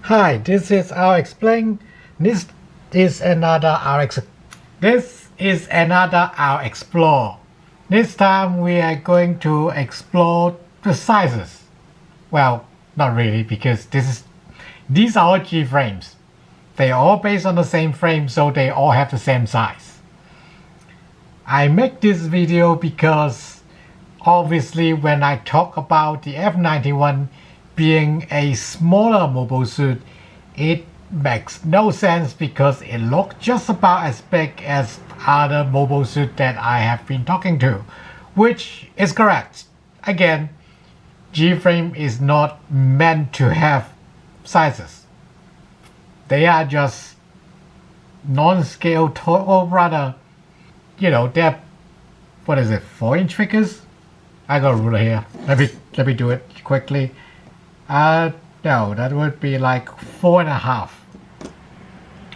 Hi, this is Alexplain. This is another Explore. This time we are going to explore the sizes. Well, not really, because these are all Gframes. They are all based on the same frame, so they all have the same size. I make this video because obviously when I talk about the F91 being a smaller mobile suit, it makes no sense because it looks just about as big as other mobile suits that I have been talking to, which is correct. Again, Gframe is not meant to have sizes. They are just non-scale, or rather, they're, 4-inch figures? I got a ruler here. Let me do it quickly. No, that would be like 4.5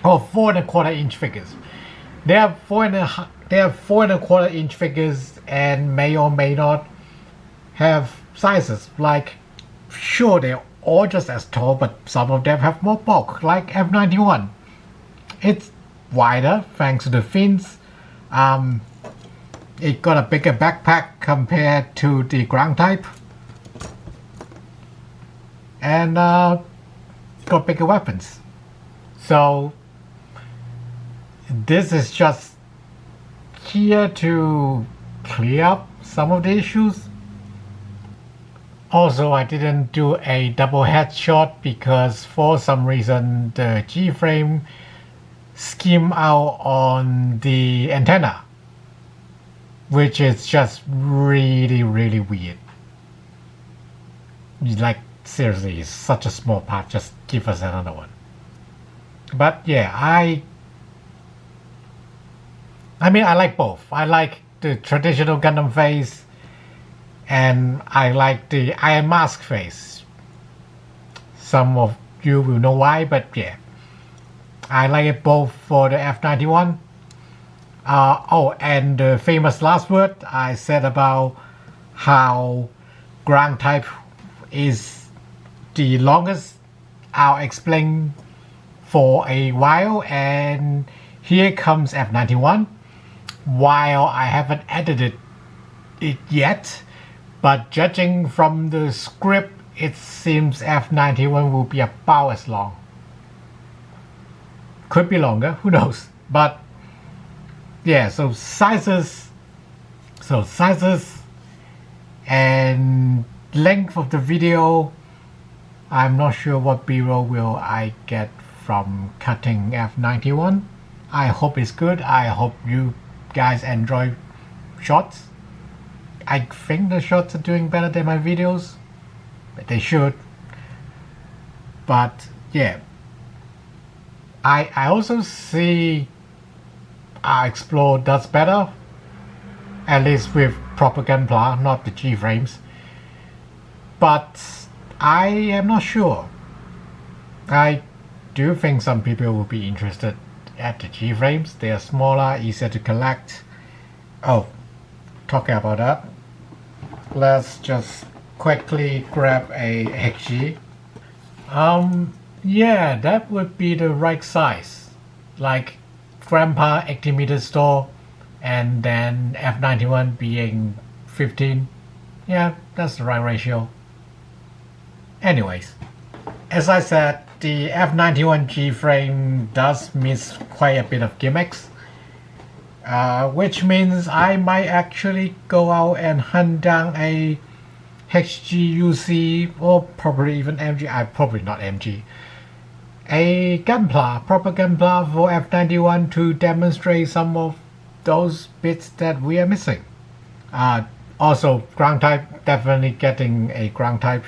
or 4.25-inch figures. They are 4.25-inch figures and may or may not have sizes. Like, sure, they're all just as tall, but some of them have more bulk, like F91. It's wider thanks to the fins. It got a bigger backpack compared to the ground type. And got bigger weapons. So this is just here to clear up some of the issues. Also, I didn't do a double headshot because for some reason the Gframe skimmed out on the antenna, which is just really weird. Like, seriously, it's such a small part, just give us another one. But yeah, I like both. I like the traditional Gundam face and I like the Iron Mask face. Some of you will know why, but yeah, I like it both for the F91. And the famous last word I said about how ground type is the longest, I'll explain for a while, and here comes F91. While I haven't edited it yet, but judging from the script, it seems F91 will be about as long. Could be longer, who knows? But yeah, so sizes and length of the video, I'm not sure what B-roll will I get from cutting F91. I hope it's good. I hope you guys enjoy shots. I think the shots are doing better than my videos, but they should. But yeah, I also see Explore does better, at least with proper gunpla, not the Gframes. But I am not sure. I do think some people will be interested at the Gframes. They are smaller, easier to collect. Oh, talking about that, let's just quickly grab a HG. Yeah, that would be the right size. Like Grandpa 80-meter store, and then F91 being 15. Yeah, that's the right ratio. Anyways, as I said, the F91 Gframe does miss quite a bit of gimmicks, which means I might actually go out and hunt down a HGUC or probably even MG. Probably not MG. A gunpla, proper gunpla for F91 to demonstrate some of those bits that we are missing. Also, ground type, definitely getting a ground type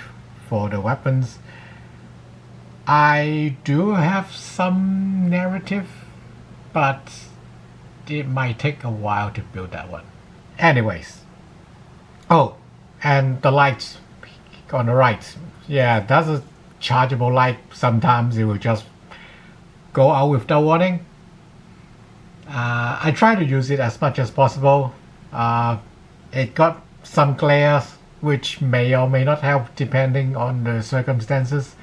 for the weapons. I do have some narrative, but it might take a while to build that one. Anyways. Oh, and the lights on the right. Yeah, that's a chargeable light. Sometimes it will just go out without warning. I try to use it as much as possible. It got some glares, which may or may not help depending on the circumstances.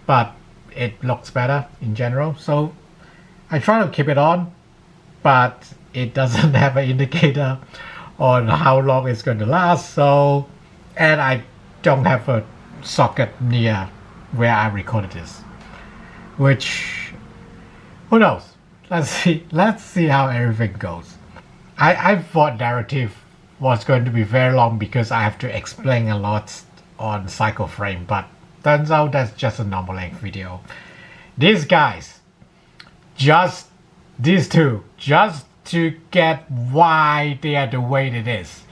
But it looks better in general. So I try to keep it on, but it doesn't have an indicator on how long it's going to last. So, and I don't have a socket near where I recorded this, which, who knows? Let's see how everything goes. I thought narrative was going to be very long because I have to explain a lot on Gframe, but turns out that's just a normal length video. These guys, just these two, just to get why they are the way it is,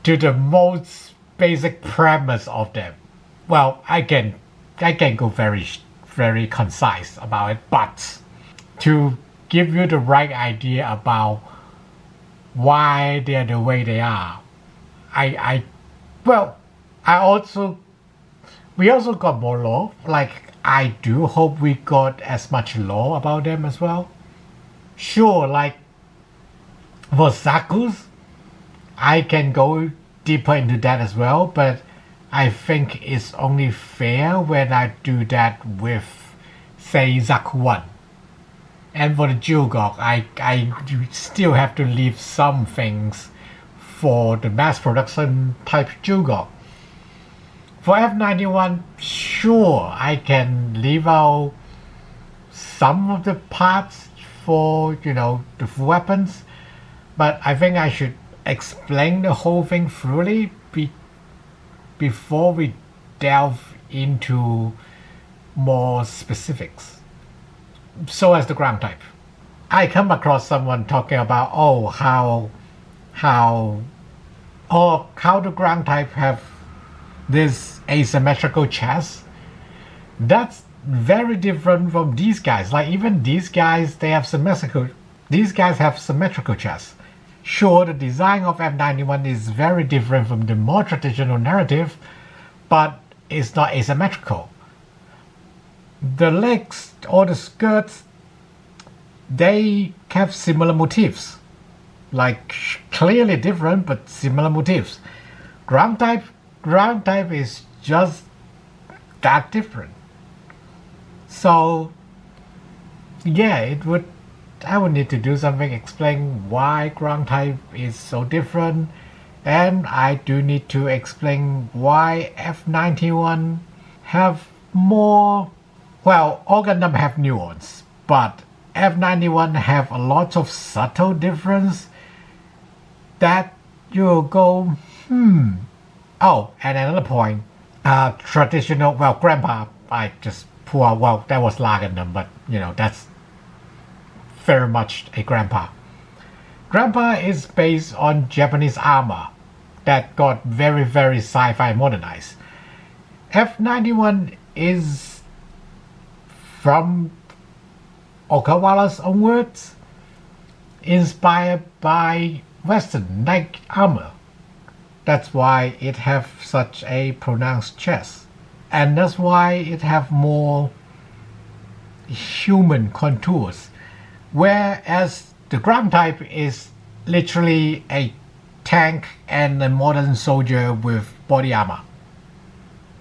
to the most basic premise of them. Well, I can go very concise about it, but to give you the right idea about why they are the way they are, we also got more lore. Like, I do hope we got as much lore about them as well. Sure, like for Zaku's, I can go deeper into that as well, but I think it's only fair when I do that with, say, Zaku 1. And for the Jugok, I still have to leave some things for the mass production type Jugok. For F91, sure, I can leave out some of the parts for, the weapons, but I think I should explain the whole thing thoroughly before we delve into more specifics. So as the ground type, I come across someone talking about how the ground type have this asymmetrical chest. That's very different from these guys. Like, even these guys, they have symmetrical. These guys have symmetrical chests. Sure, the design of F91 is very different from the more traditional narrative, but it's not asymmetrical. The legs or the skirts, they have similar motifs. Like, clearly different, but similar motifs. Ground type is just that different. So, yeah, I would need to do something explain why ground type is so different, and I do need to explain why F91 have more. Well, all Gundam have nuance, but F91 have a lot of subtle difference that you'll go, Oh, and another point, traditional, Grandpa, I just pull out, that was La Gundam, but, that's very much a Grandpa. Grandpa is based on Japanese armor that got very, very sci-fi modernized. F91 is, from Okawara's own words, inspired by Western like armor. That's why it have such a pronounced chest, and that's why it have more human contours, whereas the ground type is literally a tank and a modern soldier with body armor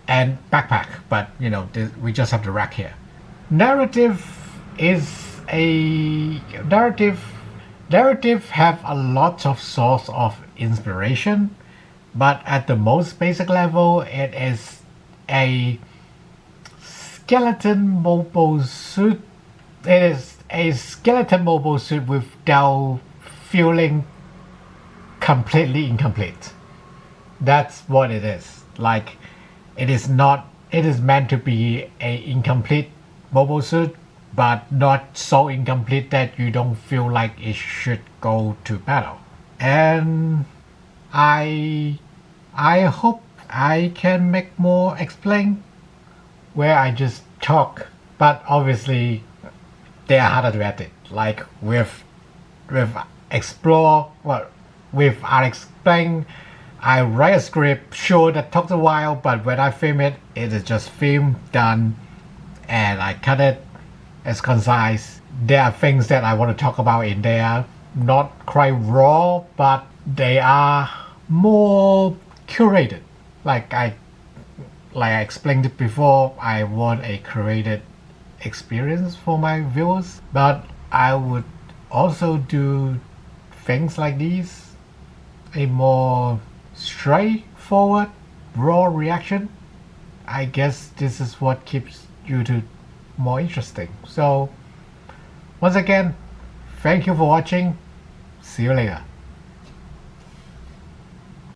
and backpack, but we just have the rack here. Narrative have a lot of source of inspiration, but at the most basic level, it is a skeleton mobile suit. It is a skeleton mobile suit without feeling completely incomplete. That's what it is. Like, it is meant to be a incomplete mobile suit, but not so incomplete that you don't feel like it should go to battle. And I hope I can make more explain where I just talk, but obviously they are harder to edit. Like with Alexplain, I write a script, sure, that takes a while, but when I film it, it is just film, done, and I cut it as concise. There are things that I want to talk about in there, not quite raw, but they are more curated. Like I explained it before, I want a curated experience for my viewers, but I would also do things like these, a more straightforward raw reaction. I guess this is what keeps YouTube more interesting. So once again, thank you for watching. See you later.